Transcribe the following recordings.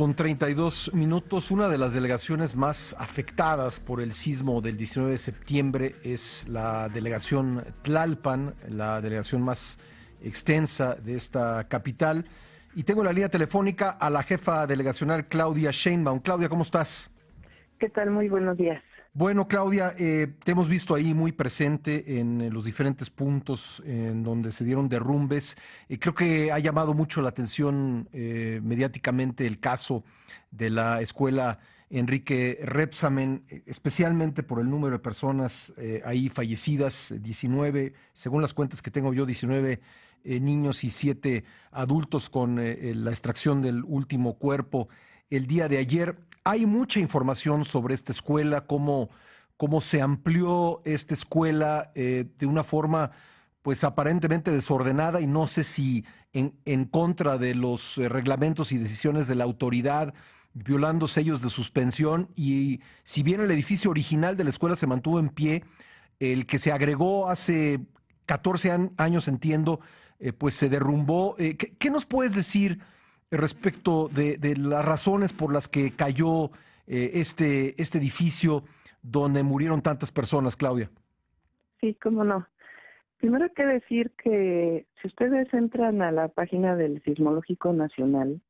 Con 32 minutos, una de las delegaciones más afectadas por el sismo del 19 de septiembre es la delegación Tlalpan, la delegación más extensa de esta capital. Y tengo en la línea telefónica a la jefa delegacional Claudia Sheinbaum. Claudia, ¿cómo estás? ¿Qué tal? Muy buenos días. Bueno, Claudia, te hemos visto ahí muy presente en los diferentes puntos en donde se dieron derrumbes. Creo que ha llamado mucho la atención mediáticamente el caso de la escuela Enrique Repsamen, especialmente por el número de personas ahí fallecidas, 19, según las cuentas que tengo yo, 19 niños y 7 adultos con la extracción del último cuerpo el día de ayer. Hay mucha información sobre esta escuela, cómo se amplió esta escuela de una forma pues aparentemente desordenada y no sé si en contra de los reglamentos y decisiones de la autoridad, violando sellos de suspensión. Y si bien el edificio original de la escuela se mantuvo en pie, el que se agregó hace 14 años, entiendo, pues se derrumbó. ¿Qué nos puedes decir respecto de las razones por las que cayó este edificio donde murieron tantas personas, Claudia? Sí, cómo no. Primero hay que decir que si ustedes entran a la página del Sismológico Nacional,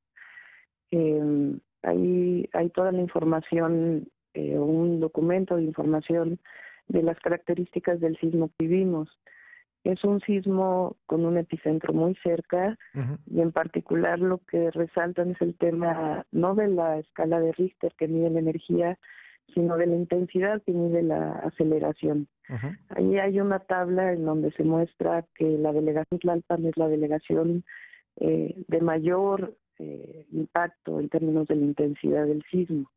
ahí hay toda la información, un documento de información de las características del sismo que vivimos. Es un sismo con un epicentro muy cerca Ujú. y en particular lo que resaltan es el tema no de la escala de Richter que mide la energía, sino de la intensidad que mide la aceleración. Ujú. Ahí hay una tabla en donde se muestra que la delegación Tlalpan es la delegación de mayor impacto en términos de la intensidad del sismo.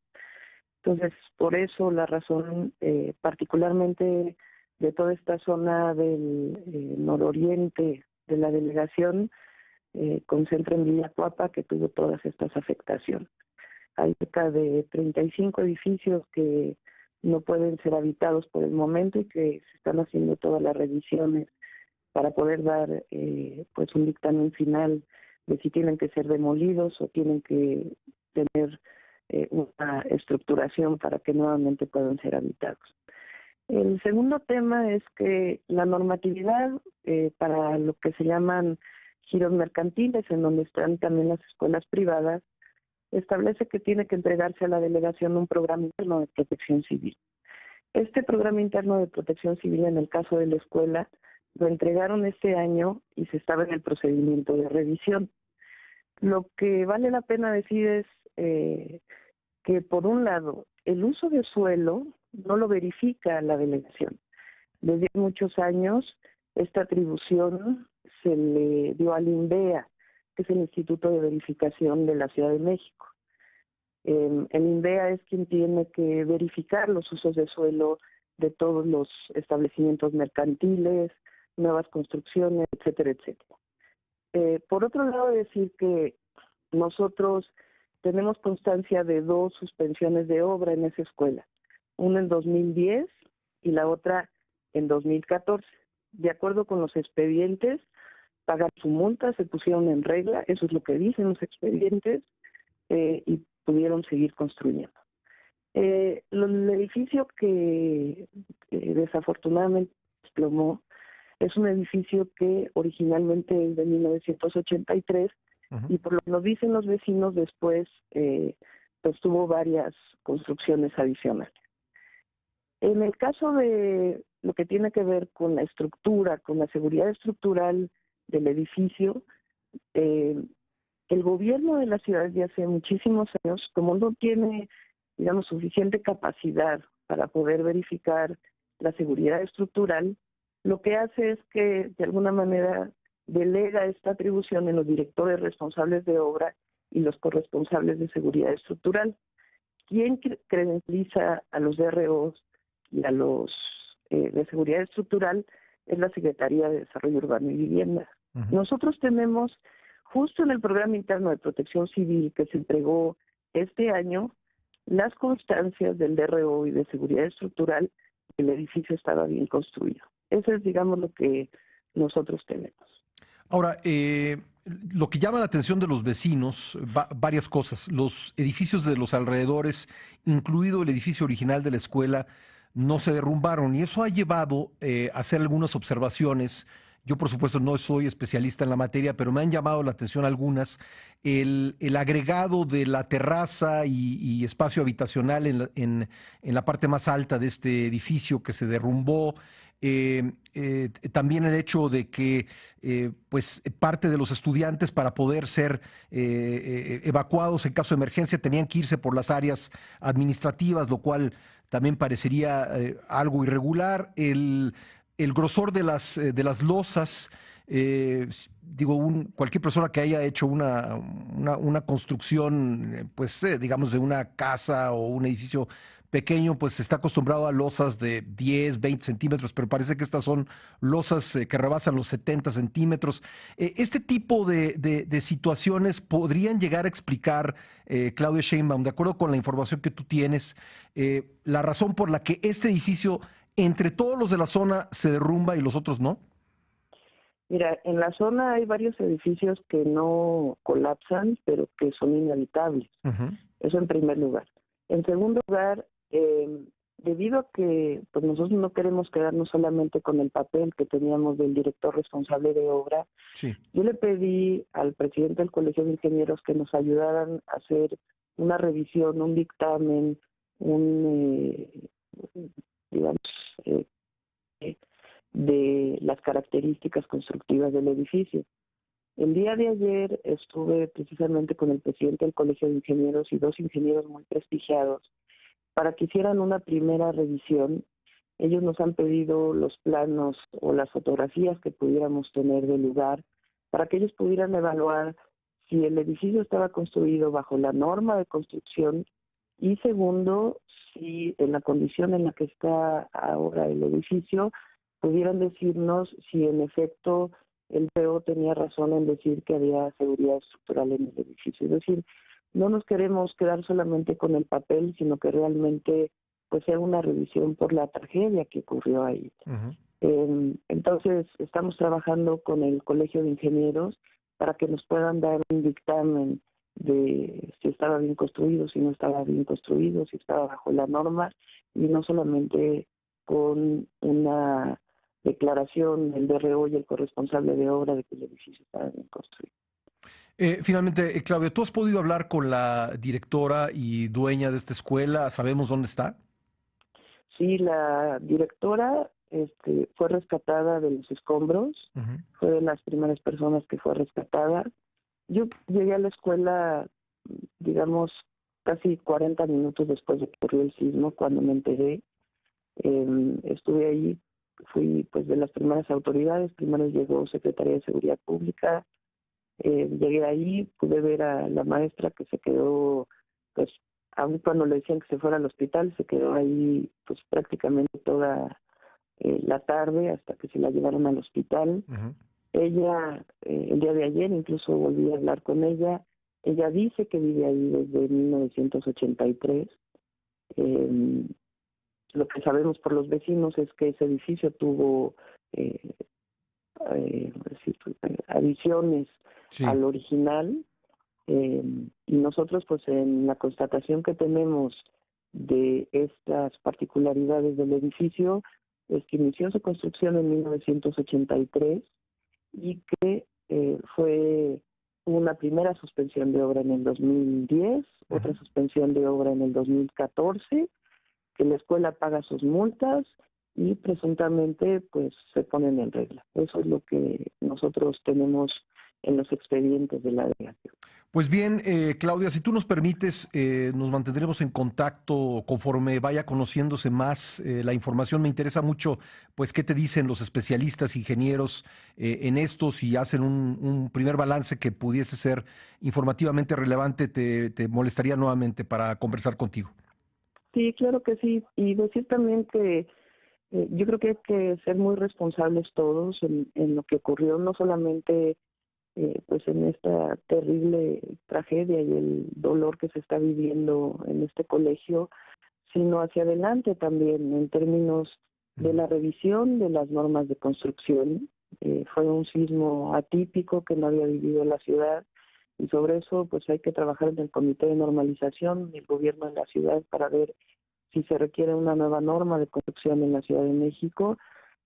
Entonces, por eso la razón particularmente de toda esta zona del nororiente de la delegación concentra en Villacuapa, que tuvo todas estas afectaciones. Hay cerca de 35 edificios que no pueden ser habitados por el momento y que se están haciendo todas las revisiones para poder dar pues un dictamen final de si tienen que ser demolidos o tienen que tener una estructuración para que nuevamente puedan ser habitados. El segundo tema es que la normatividad para lo que se llaman giros mercantiles, en donde están también las escuelas privadas, establece que tiene que entregarse a la delegación un programa interno de protección civil. Este programa interno de protección civil, en el caso de la escuela, lo entregaron este año y se estaba en el procedimiento de revisión. Lo que vale la pena decir es que, por un lado, el uso de suelo no lo verifica la delegación. Desde muchos años, esta atribución se le dio al INVEA, que es el Instituto de Verificación de la Ciudad de México. El INVEA es quien tiene que verificar los usos de suelo de todos los establecimientos mercantiles, nuevas construcciones, etcétera, etcétera. Por otro lado, decir que nosotros tenemos constancia de 2 suspensiones de obra en esa escuela, una en 2010 y la otra en 2014. De acuerdo con los expedientes, pagaron su multa, se pusieron en regla, eso es lo que dicen los expedientes, y pudieron seguir construyendo. El edificio que desafortunadamente desplomó es un edificio que originalmente es de 1983 Ujú. y por lo que nos dicen los vecinos después pues tuvo varias construcciones adicionales. En el caso de lo que tiene que ver con la estructura, con la seguridad estructural del edificio, eh, el gobierno de la ciudad de hace muchísimos años, como no tiene, digamos, suficiente capacidad para poder verificar la seguridad estructural, lo que hace es que de alguna manera delega esta atribución en los directores responsables de obra y los corresponsables de seguridad estructural. ¿Quién credencializa a los DROs y a los de seguridad estructural? Es la Secretaría de Desarrollo Urbano y Vivienda. Ujú. Nosotros tenemos, justo en el programa interno de protección civil que se entregó este año, las constancias del DRO y de seguridad estructural que el edificio estaba bien construido. Eso es, digamos, lo que nosotros tenemos. Ahora, lo que llama la atención de los vecinos, varias cosas. Los edificios de los alrededores, incluido el edificio original de la escuela, no se derrumbaron y eso ha llevado a hacer algunas observaciones. Yo, por supuesto, no soy especialista en la materia, pero me han llamado la atención algunas. El agregado de la terraza y espacio habitacional en la parte más alta de este edificio que se derrumbó. También el hecho de que pues parte de los estudiantes para poder ser evacuados en caso de emergencia tenían que irse por las áreas administrativas, lo cual también parecería algo irregular. El grosor de las losas, digo, cualquier persona que haya hecho una construcción, pues digamos de una casa o un edificio pequeño, pues está acostumbrado a losas de 10, 20 centímetros, pero parece que estas son losas que rebasan los 70 centímetros. Este tipo de situaciones podrían llegar a explicar, Claudia Sheinbaum, de acuerdo con la información que tú tienes, la razón por la que este edificio, entre todos los de la zona, se derrumba y los otros no. Mira, en la zona hay varios edificios que no colapsan, pero que son inhabitables. Ujú. Eso en primer lugar. En segundo lugar, debido a que pues nosotros no queremos quedarnos solamente con el papel que teníamos del director responsable de obra, Sí. yo le pedí al presidente del Colegio de Ingenieros que nos ayudaran a hacer una revisión, un dictamen, digamos, eh, de las características constructivas del edificio. El día de ayer estuve precisamente con el presidente del Colegio de Ingenieros y dos ingenieros muy prestigiados para que hicieran una primera revisión. Ellos nos han pedido los planos o las fotografías que pudiéramos tener del lugar para que ellos pudieran evaluar si el edificio estaba construido bajo la norma de construcción y segundo, si en la condición en la que está ahora el edificio, pudieran decirnos si en efecto el PO tenía razón en decir que había seguridad estructural en el edificio. Es decir, no nos queremos quedar solamente con el papel, sino que realmente pues sea una revisión por la tragedia que ocurrió ahí. Ujú. Entonces, estamos trabajando con el Colegio de Ingenieros para que nos puedan dar un dictamen de si estaba bien construido, si no estaba bien construido, si estaba bajo la norma, y no solamente con una declaración del DRO y el corresponsable de obra de que el edificio estaba bien construido. Finalmente, Claudia, ¿tú has podido hablar con la directora y dueña de esta escuela? ¿Sabemos dónde está? Sí, la directora fue rescatada de los escombros, Ujú. fue de las primeras personas que fue rescatada. Yo llegué a la escuela, digamos, casi 40 minutos después de que ocurrió el sismo, cuando me enteré. Estuve ahí, fui pues de las primeras autoridades, primero llegó Secretaría de Seguridad Pública, llegué ahí, pude ver a la maestra que se quedó, pues, aun cuando le decían que se fuera al hospital, se quedó ahí pues prácticamente toda la tarde hasta que se la llevaron al hospital. Ujú. Ella, el día de ayer incluso volví a hablar con ella. Ella dice que vive ahí desde 1983. Eh, lo que sabemos por los vecinos es que ese edificio tuvo eh, adiciones Sí. al original, y nosotros pues en la constatación que tenemos de estas particularidades del edificio es que inició su construcción en 1983 y que fue una primera suspensión de obra en el 2010, otra Ujú. suspensión de obra en el 2014, que la escuela paga sus multas y presuntamente pues se ponen en regla. Eso es lo que nosotros tenemos en los expedientes de la delegación. Pues bien, Claudia, si tú nos permites, nos mantendremos en contacto conforme vaya conociéndose más la información. Me interesa mucho, pues, qué te dicen los especialistas, ingenieros en esto, si hacen un primer balance que pudiese ser informativamente relevante, te molestaría nuevamente para conversar contigo. Sí, claro que sí. Y decir también que yo creo que hay que ser muy responsables todos en lo que ocurrió, no solamente pues en esta terrible tragedia y el dolor que se está viviendo en este colegio, sino hacia adelante también en términos de Ujú. la revisión de las normas de construcción, Fue un sismo atípico que no había vivido la ciudad, y sobre eso pues hay que trabajar en el comité de normalización del gobierno en la ciudad para ver si se requiere una nueva norma de construcción en la Ciudad de México.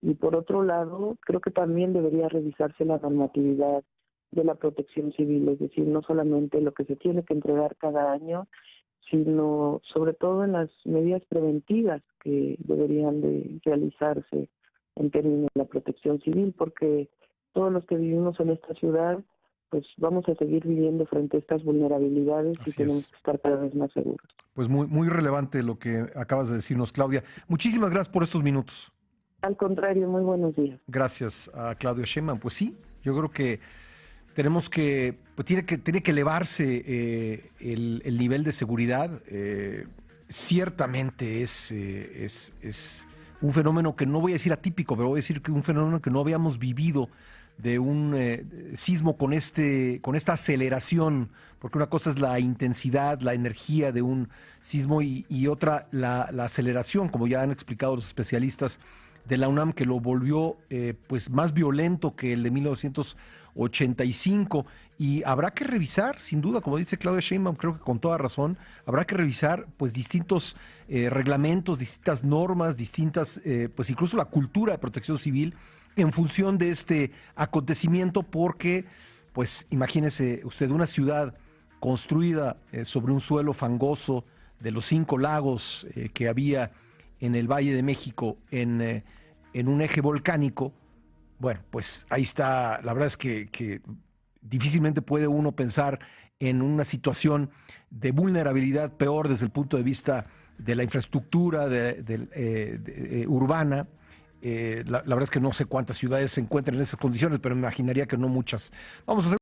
Y por otro lado, creo que también debería revisarse la normatividad de la protección civil, es decir, no solamente lo que se tiene que entregar cada año, sino sobre todo en las medidas preventivas que deberían de realizarse en términos de la protección civil, porque todos los que vivimos en esta ciudad, pues vamos a seguir viviendo frente a estas vulnerabilidades y Así tenemos es. que estar cada vez más seguros. Pues muy, muy relevante lo que acabas de decirnos, Claudia. Muchísimas gracias por estos minutos. Al contrario, muy buenos días. Gracias a Claudia Sheinbaum. Pues sí, yo creo que tenemos que, pues tiene que elevarse el nivel de seguridad. Ciertamente es un fenómeno que no voy a decir atípico, pero voy a decir que un fenómeno que no habíamos vivido de un sismo con esta aceleración, porque una cosa es la intensidad, la energía de un sismo y otra la aceleración, como ya han explicado los especialistas de la UNAM, que lo volvió pues más violento que el de 1985. Y habrá que revisar, sin duda, como dice Claudia Sheinbaum, creo que con toda razón, habrá que revisar pues distintos reglamentos, distintas normas, distintas, pues incluso la cultura de protección civil en función de este acontecimiento, porque pues imagínese usted una ciudad construida sobre un suelo fangoso de los 5 lagos que había en el Valle de México en un eje volcánico. Bueno, pues ahí está, la verdad es que difícilmente puede uno pensar en una situación de vulnerabilidad peor desde el punto de vista de la infraestructura urbana. La verdad es que no sé cuántas ciudades se encuentran en esas condiciones, pero me imaginaría que no muchas. Vamos a hacer